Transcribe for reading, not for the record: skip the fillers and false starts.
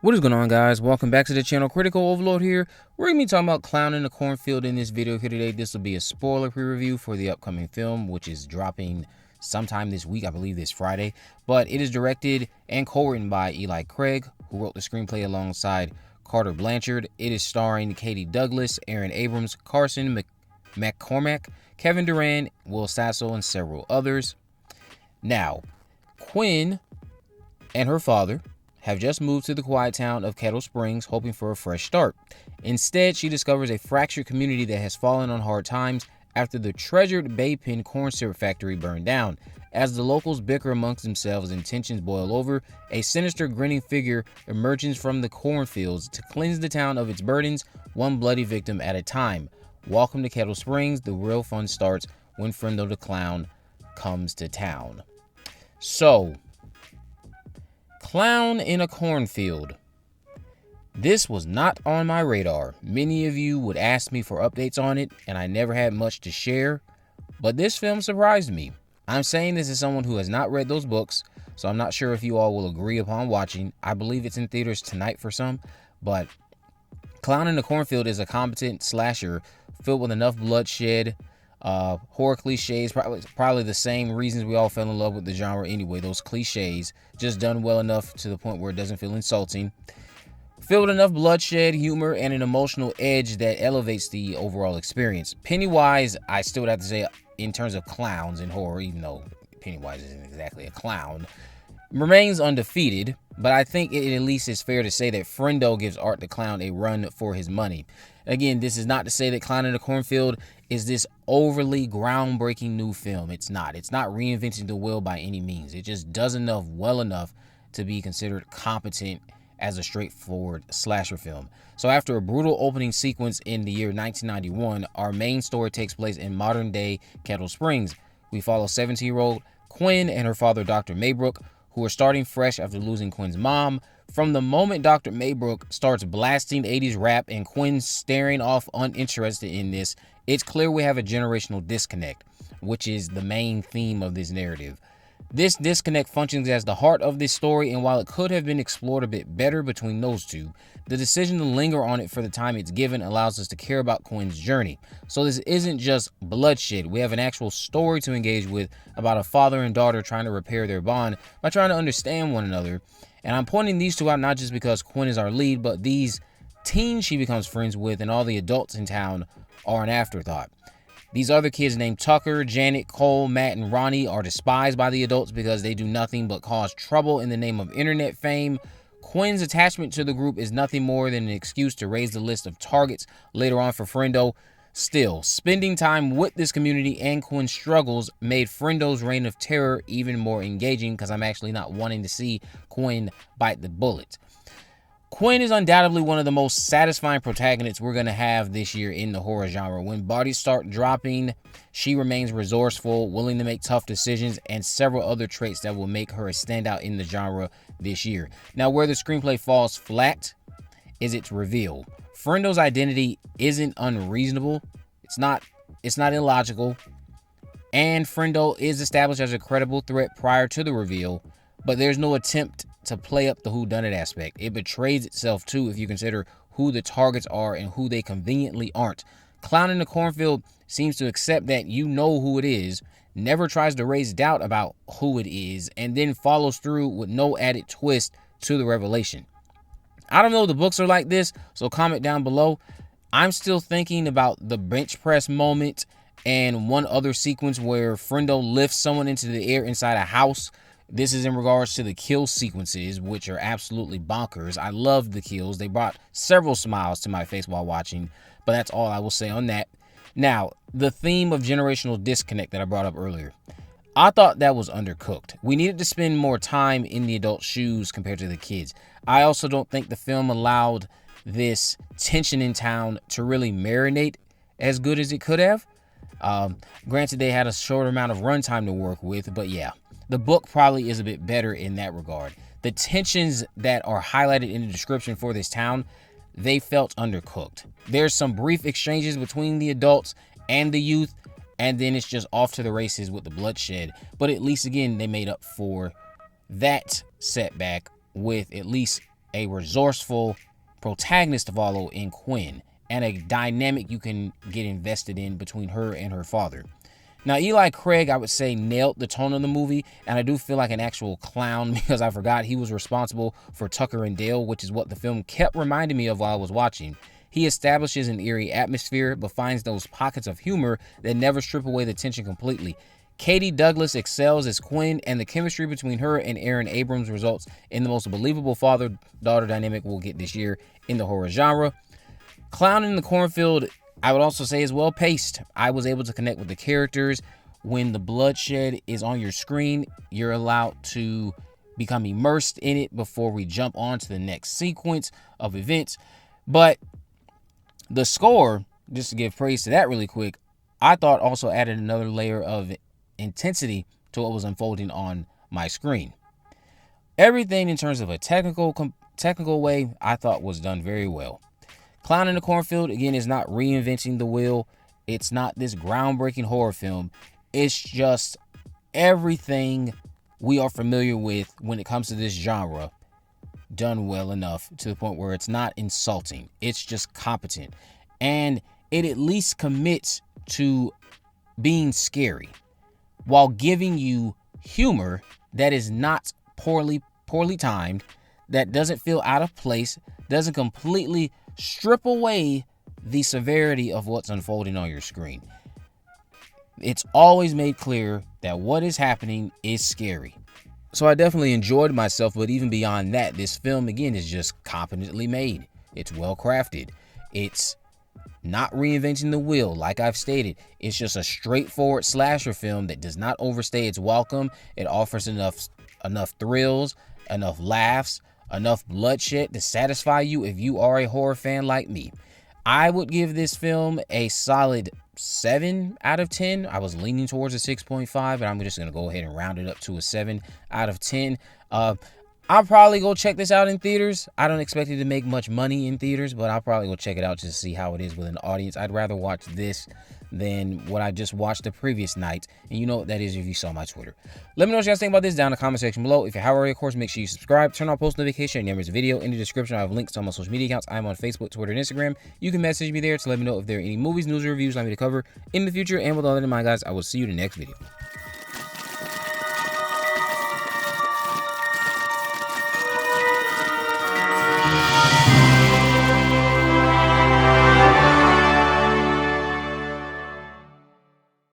What is going on, guys? Welcome back to the channel. Critical Overlord here. We're going to be talking about Clown in a Cornfield in this video here today. This will be a spoiler pre-review for the upcoming film, which is dropping sometime this week, I believe this Friday. But it is directed and co-written by Eli Craig, who wrote the screenplay alongside Carter Blanchard. It is starring Katie Douglas, Aaron Abrams, Carson McCormack, Kevin Durant, Will Sasso, and several others. Now, Quinn and her father have just moved to the quiet town of Kettle Springs, hoping for a fresh start. Instead, she discovers a fractured community that has fallen on hard times after the treasured Bay Pen corn syrup factory burned down. As the locals bicker amongst themselves and tensions boil over, a sinister grinning figure emerges from the cornfields to cleanse the town of its burdens, one bloody victim at a time. Welcome to Kettle Springs. The real fun starts when Friendo the Clown comes to town. So, Clown in a Cornfield. This was not on my radar. Many of you would ask me for updates on it, and I never had much to share, but this film surprised me. I'm saying this as someone who has not read those books, so I'm not sure if you all will agree upon watching. I believe it's in theaters tonight for some, but Clown in a Cornfield is a competent slasher filled with enough bloodshed, horror cliches, probably the same reasons we all fell in love with the genre anyway, those cliches, just done well enough to the point where it doesn't feel insulting. Filled with enough bloodshed, humor, and an emotional edge that elevates the overall experience. Pennywise, I still would have to say, in terms of clowns in horror, even though Pennywise isn't exactly a clown, remains undefeated, but I think it at least is fair to say that Friendo gives Art the Clown a run for his money. Again, this is not to say that Clown in a Cornfield is this overly groundbreaking new film. It's not. It's not reinventing the wheel by any means. It just does enough well enough to be considered competent as a straightforward slasher film. So after a brutal opening sequence in the year 1991, our main story takes place in modern day Kettle Springs. We follow 17-year-old Quinn and her father, Dr. Maybrook, who are starting fresh after losing Quinn's mom. From the moment Dr. Maybrook starts blasting 80s rap and Quinn staring off uninterested in this, it's clear we have a generational disconnect, which is the main theme of this narrative. This disconnect functions as the heart of this story, and while it could have been explored a bit better between those two, the decision to linger on it for the time it's given allows us to care about Quinn's journey. So this isn't just bloodshed. We have an actual story to engage with about a father and daughter trying to repair their bond by trying to understand one another. And I'm pointing these two out not just because Quinn is our lead, but these teens she becomes friends with and all the adults in town are an afterthought. These other kids named Tucker, Janet, Cole, Matt, and Ronnie are despised by the adults because they do nothing but cause trouble in the name of internet fame. Quinn's attachment to the group is nothing more than an excuse to raise the list of targets later on for Friendo. Still, spending time with this community and Quinn's struggles made Friendo's reign of terror even more engaging because I'm actually not wanting to see Quinn bite the bullet. Quinn is undoubtedly one of the most satisfying protagonists we're going to have this year in the horror genre. When bodies start dropping, she remains resourceful, willing to make tough decisions, and several other traits that will make her a standout in the genre this year. Now, where the screenplay falls flat is its reveal. Friendo's identity isn't unreasonable. It's not illogical. And Friendo is established as a credible threat prior to the reveal, but there's no attempt to play up the whodunit aspect. It betrays itself too if you consider who the targets are and who they conveniently aren't. Clown in the Cornfield seems to accept that you know who it is, never tries to raise doubt about who it is, and then follows through with no added twist to the revelation. I don't know if the books are like this, so comment down below. I'm still thinking about the bench press moment and one other sequence where Friendo lifts someone into the air inside a house. This is in regards to the kill sequences, which are absolutely bonkers. I love the kills. They brought several smiles to my face while watching, but that's all I will say on that. Now, the theme of generational disconnect that I brought up earlier. I thought that was undercooked. We needed to spend more time in the adult shoes compared to the kids. I also don't think the film allowed this tension in town to really marinate as good as it could have. Granted, they had a short amount of runtime to work with, but yeah. The book probably is a bit better in that regard. The tensions that are highlighted in the description for this town, they felt undercooked. There's some brief exchanges between the adults and the youth, and then it's just off to the races with the bloodshed. But at least, again, they made up for that setback with at least a resourceful protagonist to follow in Quinn, and a dynamic you can get invested in between her and her father. Now, Eli Craig, I would say, nailed the tone of the movie, and I do feel like an actual clown because I forgot he was responsible for Tucker and Dale, which is what the film kept reminding me of while I was watching. He establishes an eerie atmosphere, but finds those pockets of humor that never strip away the tension completely. Katie Douglas excels as Quinn, and the chemistry between her and Aaron Abrams results in the most believable father-daughter dynamic we'll get this year in the horror genre. Clown in the Cornfield, I would also say, is well paced. I was able to connect with the characters. When the bloodshed is on your screen, you're allowed to become immersed in it before we jump on to the next sequence of events. But the score, just to give praise to that really quick, I thought also added another layer of intensity to what was unfolding on my screen. Everything in terms of a technical way, I thought was done very well. Clown in a Cornfield, again, is not reinventing the wheel. It's not this groundbreaking horror film. It's just everything we are familiar with when it comes to this genre done well enough to the point where it's not insulting. It's just competent. And it at least commits to being scary while giving you humor that is not poorly timed, that doesn't feel out of place, doesn't completely strip away the severity of what's unfolding on your screen. It's always made clear that what is happening is scary. So I definitely enjoyed myself, but even beyond that, this film, again, is just competently made. It's well crafted. It's not reinventing the wheel, like I've stated. It's just a straightforward slasher film that does not overstay its welcome. It offers enough thrills, enough laughs, enough bloodshed to satisfy you if you are a horror fan like me. I would give this film a solid 7 out of 10. I was leaning towards a 6.5, but I'm just going to go ahead and round it up to a 7 out of 10. I'll probably go check this out in theaters. I don't expect it to make much money in theaters, but I'll probably go check it out just to see how it is with an audience. I'd rather watch this than what I just watched the previous night. And you know what that is if you saw my Twitter. Let me know what you guys think about this down in the comment section below. If you're already, of course, make sure you subscribe, turn on post notification, and there's a video in the description. I have links to all my social media accounts. I'm on Facebook, Twitter, and Instagram. You can message me there to let me know if there are any movies, news, or reviews you'd like me to cover in the future. And with all that in mind, guys, I will see you in the next video.